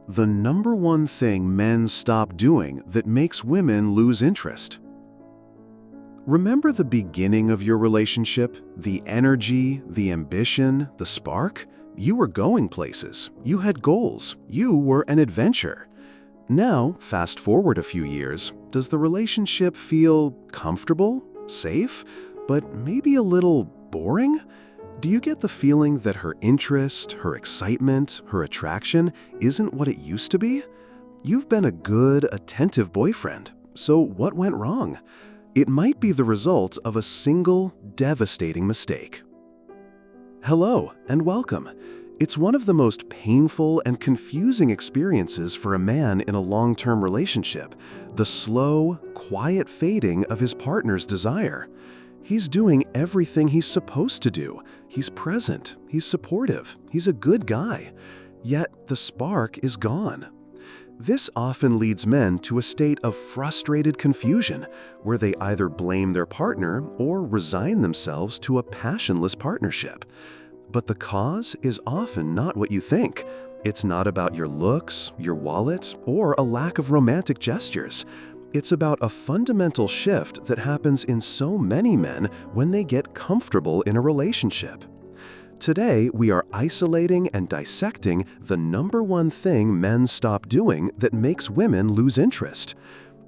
The number one thing men stop doing that makes women lose interest. Remember the beginning of your relationship? The energy, the ambition, the spark? You were going places. You had goals. You were an adventure. Now, fast forward a few years, does the relationship feel comfortable, safe, but maybe a little boring? Do you get the feeling that her interest, her excitement, her attraction isn't what it used to be? You've been a good, attentive boyfriend, so what went wrong? It might be the result of a single, devastating mistake. Hello, and welcome. It's one of the most painful and confusing experiences for a man in a long-term relationship, the slow, quiet fading of his partner's desire. He's doing everything he's supposed to do. He's present, he's supportive, he's a good guy. Yet the spark is gone. This often leads men to a state of frustrated confusion, where they either blame their partner or resign themselves to a passionless partnership. But the cause is often not what you think. It's not about your looks, your wallet, or a lack of romantic gestures. It's about a fundamental shift that happens in so many men when they get comfortable in a relationship. Today, we are isolating and dissecting the number one thing men stop doing that makes women lose interest.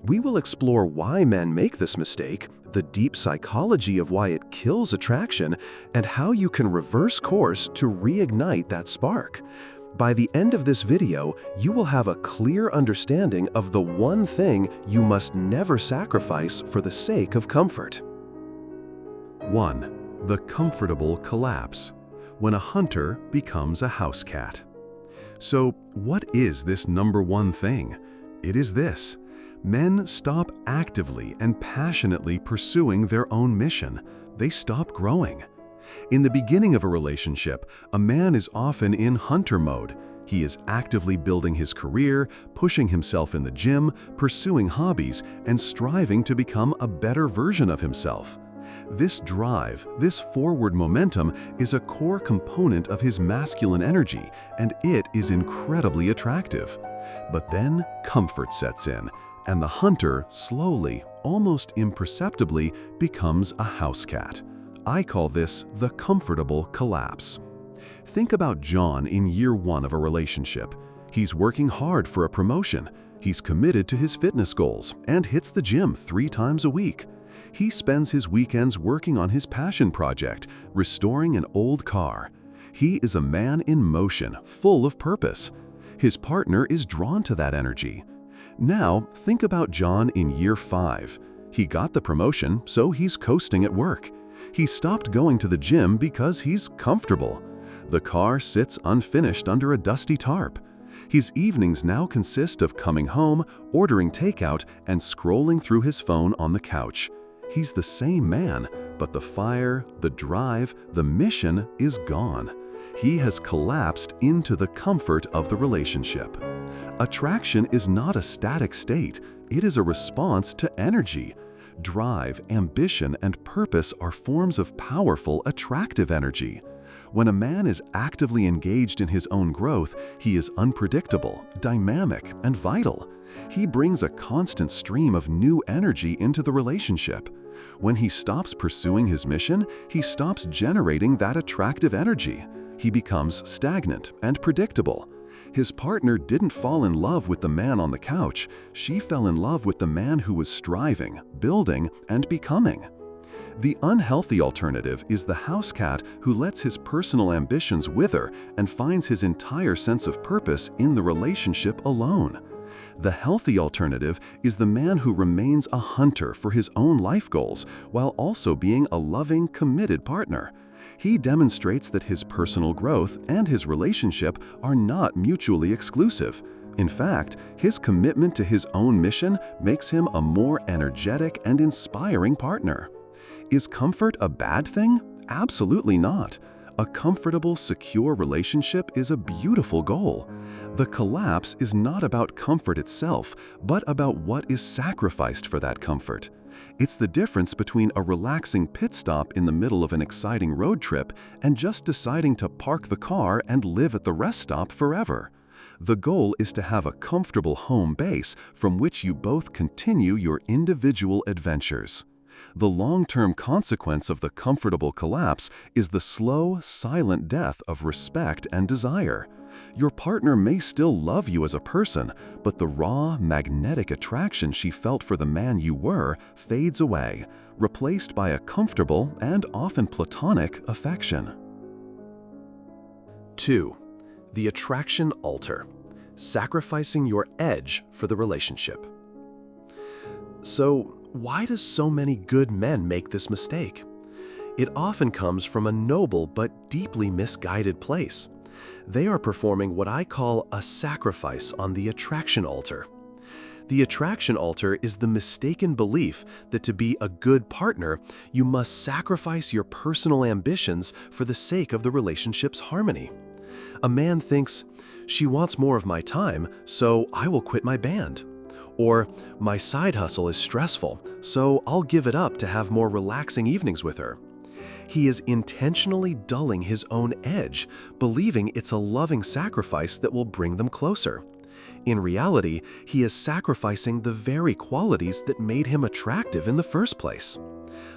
We will explore why men make this mistake, the deep psychology of why it kills attraction, and how you can reverse course to reignite that spark. By the end of this video, you will have a clear understanding of the one thing you must never sacrifice for the sake of comfort. 1. The comfortable collapse. When a hunter becomes a house cat. So, what is this number one thing? It is this. Men stop actively and passionately pursuing their own mission. They stop growing. In the beginning of a relationship, a man is often in hunter mode. He is actively building his career, pushing himself in the gym, pursuing hobbies, and striving to become a better version of himself. This drive, this forward momentum, is a core component of his masculine energy, and it is incredibly attractive. But then comfort sets in, and the hunter slowly, almost imperceptibly, becomes a house cat. I call this the comfortable collapse. Think about John in year one of a relationship. He's working hard for a promotion. He's committed to his fitness goals and hits the gym 3 times a week. He spends his weekends working on his passion project, restoring an old car. He is a man in motion, full of purpose. His partner is drawn to that energy. Now, think about John in year 5. He got the promotion, so he's coasting at work. He stopped going to the gym because he's comfortable. The car sits unfinished under a dusty tarp. His evenings now consist of coming home, ordering takeout, and scrolling through his phone on the couch. He's the same man, but the fire, the drive, the mission is gone. He has collapsed into the comfort of the relationship. Attraction is not a static state. It is a response to energy. Drive, ambition, and purpose are forms of powerful, attractive energy. When a man is actively engaged in his own growth, he is unpredictable, dynamic, and vital. He brings a constant stream of new energy into the relationship. When he stops pursuing his mission, he stops generating that attractive energy. He becomes stagnant and predictable. His partner didn't fall in love with the man on the couch. She fell in love with the man who was striving, building, and becoming. The unhealthy alternative is the house cat who lets his personal ambitions wither and finds his entire sense of purpose in the relationship alone. The healthy alternative is the man who remains a hunter for his own life goals while also being a loving, committed partner. He demonstrates that his personal growth and his relationship are not mutually exclusive. In fact, his commitment to his own mission makes him a more energetic and inspiring partner. Is comfort a bad thing? Absolutely not. A comfortable, secure relationship is a beautiful goal. The collapse is not about comfort itself, but about what is sacrificed for that comfort. It's the difference between a relaxing pit stop in the middle of an exciting road trip and just deciding to park the car and live at the rest stop forever. The goal is to have a comfortable home base from which you both continue your individual adventures. The long-term consequence of the comfortable collapse is the slow, silent death of respect and desire. Your partner may still love you as a person, but the raw, magnetic attraction she felt for the man you were fades away, replaced by a comfortable and often platonic affection. 2. The attraction altar. Sacrificing your edge for the relationship. So, why do so many good men make this mistake? It often comes from a noble but deeply misguided place. They are performing what I call a sacrifice on the attraction altar. The attraction altar is the mistaken belief that to be a good partner, you must sacrifice your personal ambitions for the sake of the relationship's harmony. A man thinks, "She wants more of my time, so I will quit my band." Or, "My side hustle is stressful, so I'll give it up to have more relaxing evenings with her." He is intentionally dulling his own edge, believing it's a loving sacrifice that will bring them closer. In reality, he is sacrificing the very qualities that made him attractive in the first place.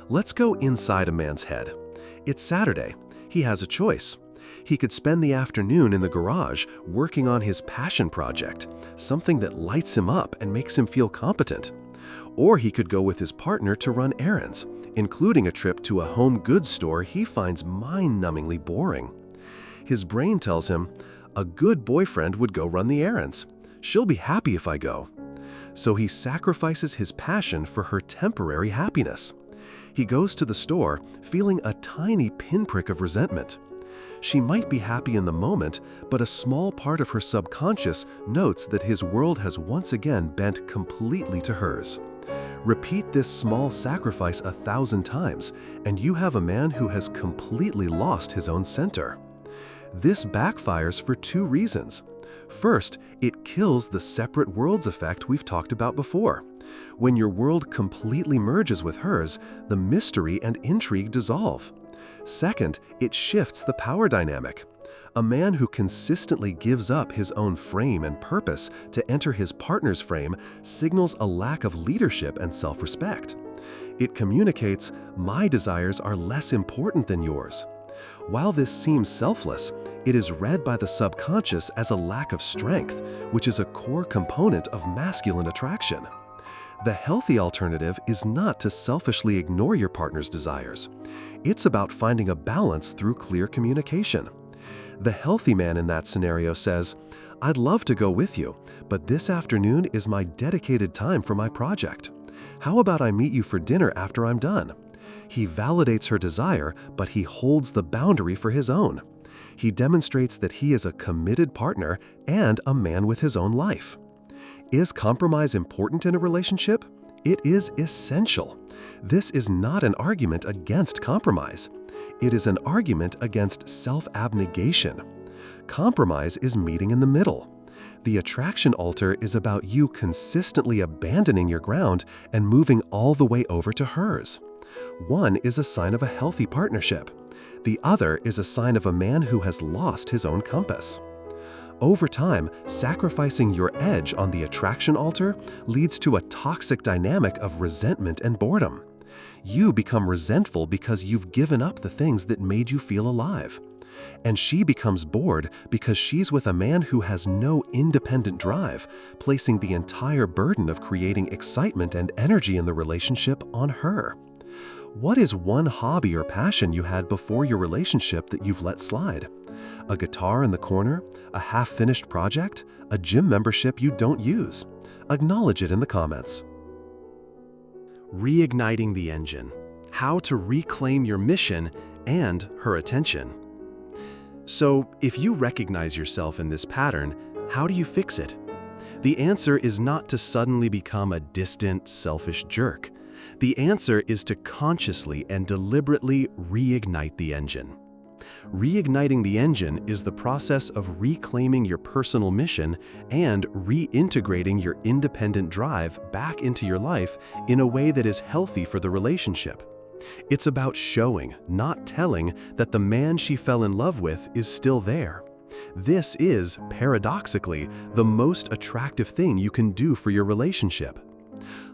Let's go inside a man's head. It's Saturday. He has a choice. He could spend the afternoon in the garage working on his passion project, something that lights him up and makes him feel competent. Or he could go with his partner to run errands, including a trip to a home goods store he finds mind-numbingly boring. His brain tells him, "A good boyfriend would go run the errands. She'll be happy if I go." So he sacrifices his passion for her temporary happiness. He goes to the store feeling a tiny pinprick of resentment. She might be happy in the moment, but a small part of her subconscious notes that his world has once again bent completely to hers. Repeat this small sacrifice 1,000 times, and you have a man who has completely lost his own center. This backfires for 2 reasons. First, it kills the separate worlds effect we've talked about before. When your world completely merges with hers, the mystery and intrigue dissolve. Second, it shifts the power dynamic. A man who consistently gives up his own frame and purpose to enter his partner's frame signals a lack of leadership and self-respect. It communicates, "My desires are less important than yours." While this seems selfless, it is read by the subconscious as a lack of strength, which is a core component of masculine attraction. The healthy alternative is not to selfishly ignore your partner's desires. It's about finding a balance through clear communication. The healthy man in that scenario says, "I'd love to go with you, but this afternoon is my dedicated time for my project. How about I meet you for dinner after I'm done?" He validates her desire, but he holds the boundary for his own. He demonstrates that he is a committed partner and a man with his own life. Is compromise important in a relationship? It is essential. This is not an argument against compromise. It is an argument against self-abnegation. Compromise is meeting in the middle. The attraction altar is about you consistently abandoning your ground and moving all the way over to hers. One is a sign of a healthy partnership. The other is a sign of a man who has lost his own compass. Over time, sacrificing your edge on the attraction altar leads to a toxic dynamic of resentment and boredom. You become resentful because you've given up the things that made you feel alive. And she becomes bored because she's with a man who has no independent drive, placing the entire burden of creating excitement and energy in the relationship on her. What is one hobby or passion you had before your relationship that you've let slide? A guitar in the corner? A half-finished project? A gym membership you don't use? Acknowledge it in the comments. Reigniting the engine. How to reclaim your mission and her attention. So, if you recognize yourself in this pattern, how do you fix it? The answer is not to suddenly become a distant, selfish jerk. The answer is to consciously and deliberately reignite the engine. Reigniting the engine is the process of reclaiming your personal mission and reintegrating your independent drive back into your life in a way that is healthy for the relationship. It's about showing, not telling, that the man she fell in love with is still there. This is, paradoxically, the most attractive thing you can do for your relationship.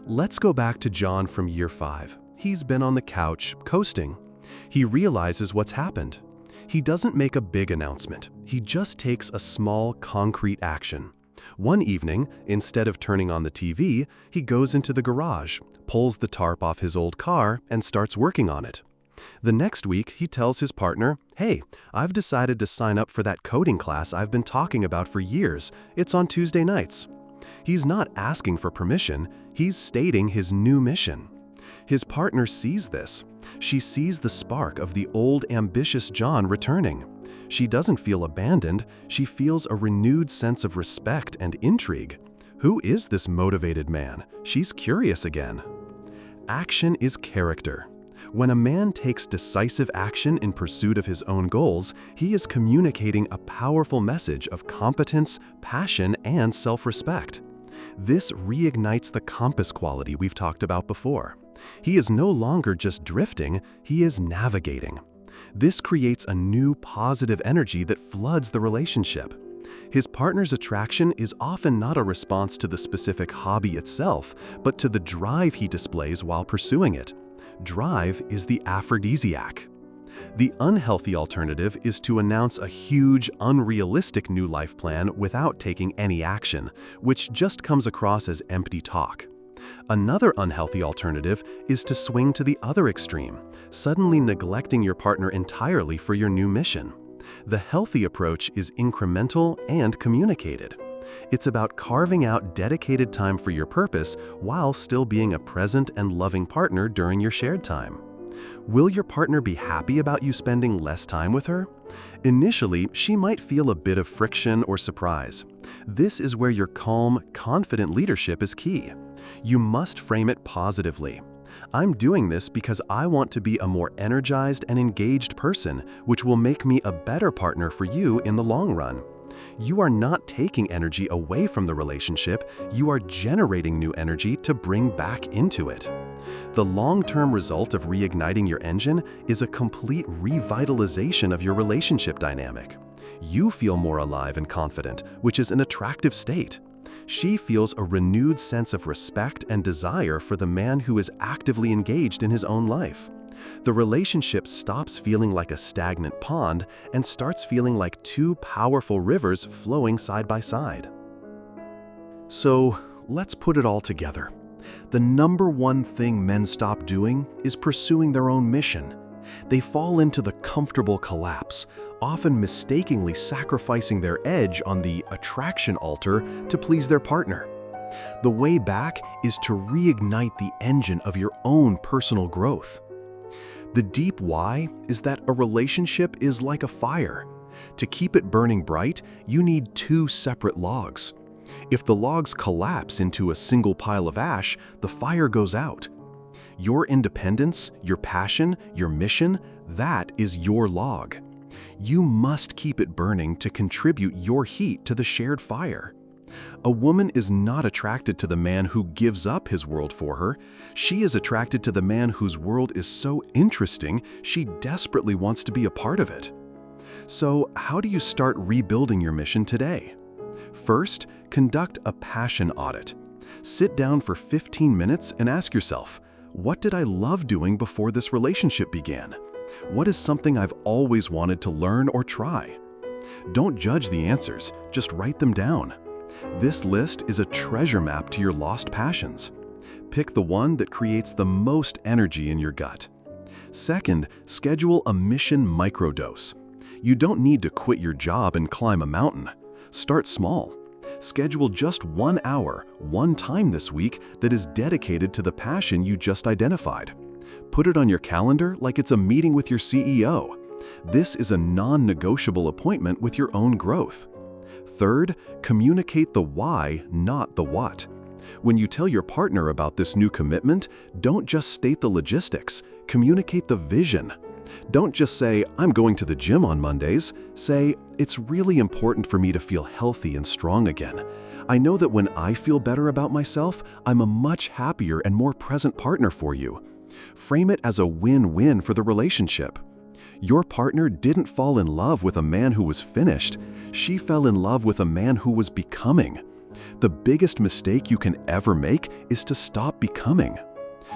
Let's go back to John from year 5. He's been on the couch, coasting. He realizes what's happened. He doesn't make a big announcement. He just takes a small, concrete action. One evening, instead of turning on the TV, he goes into the garage, pulls the tarp off his old car, and starts working on it. The next week, he tells his partner, "Hey, I've decided to sign up for that coding class I've been talking about for years. It's on Tuesday nights." He's not asking for permission, he's stating his new mission. His partner sees this. She sees the spark of the old ambitious John returning. She doesn't feel abandoned, she feels a renewed sense of respect and intrigue. Who is this motivated man? She's curious again. Action is character. When a man takes decisive action in pursuit of his own goals, he is communicating a powerful message of competence, passion, and self-respect. This reignites the compass quality we've talked about before. He is no longer just drifting, he is navigating. This creates a new positive energy that floods the relationship. His partner's attraction is often not a response to the specific hobby itself, but to the drive he displays while pursuing it. Drive is the aphrodisiac. The unhealthy alternative is to announce a huge, unrealistic new life plan without taking any action, which just comes across as empty talk. Another unhealthy alternative is to swing to the other extreme, suddenly neglecting your partner entirely for your new mission. The healthy approach is incremental and communicated. It's about carving out dedicated time for your purpose while still being a present and loving partner during your shared time. Will your partner be happy about you spending less time with her? Initially, she might feel a bit of friction or surprise. This is where your calm, confident leadership is key. You must frame it positively. "I'm doing this because I want to be a more energized and engaged person, which will make me a better partner for you in the long run." You are not taking energy away from the relationship, you are generating new energy to bring back into it. The long-term result of reigniting your engine is a complete revitalization of your relationship dynamic. You feel more alive and confident, which is an attractive state. She feels a renewed sense of respect and desire for the man who is actively engaged in his own life. The relationship stops feeling like a stagnant pond and starts feeling like two powerful rivers flowing side by side. So, let's put it all together. The number one thing men stop doing is pursuing their own mission. They fall into the comfortable collapse, often mistakenly sacrificing their edge on the attraction altar to please their partner. The way back is to reignite the engine of your own personal growth. The deep why is that a relationship is like a fire. To keep it burning bright, you need two separate logs. If the logs collapse into a single pile of ash, the fire goes out. Your independence, your passion, your mission, that is your log. You must keep it burning to contribute your heat to the shared fire. A woman is not attracted to the man who gives up his world for her. She is attracted to the man whose world is so interesting, she desperately wants to be a part of it. So, how do you start rebuilding your mission today? First, conduct a passion audit. Sit down for 15 minutes and ask yourself, what did I love doing before this relationship began? What is something I've always wanted to learn or try? Don't judge the answers, just write them down. This list is a treasure map to your lost passions. Pick the one that creates the most energy in your gut. Second, schedule a mission microdose. You don't need to quit your job and climb a mountain. Start small. Schedule just 1 hour, one time this week that is dedicated to the passion you just identified. Put it on your calendar like it's a meeting with your CEO. This is a non-negotiable appointment with your own growth. Third, communicate the why, not the what. When you tell your partner about this new commitment, don't just state the logistics, communicate the vision. Don't just say, "I'm going to the gym on Mondays." Say, "It's really important for me to feel healthy and strong again. I know that when I feel better about myself, I'm a much happier and more present partner for you." Frame it as a win-win for the relationship. Your partner didn't fall in love with a man who was finished. She fell in love with a man who was becoming. The biggest mistake you can ever make is to stop becoming.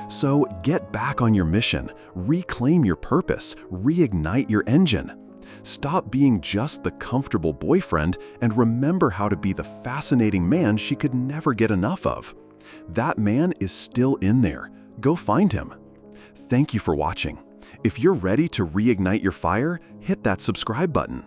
So get back on your mission, reclaim your purpose, reignite your engine. Stop being just the comfortable boyfriend and remember how to be the fascinating man she could never get enough of. That man is still in there. Go find him. Thank you for watching. If you're ready to reignite your fire, hit that subscribe button.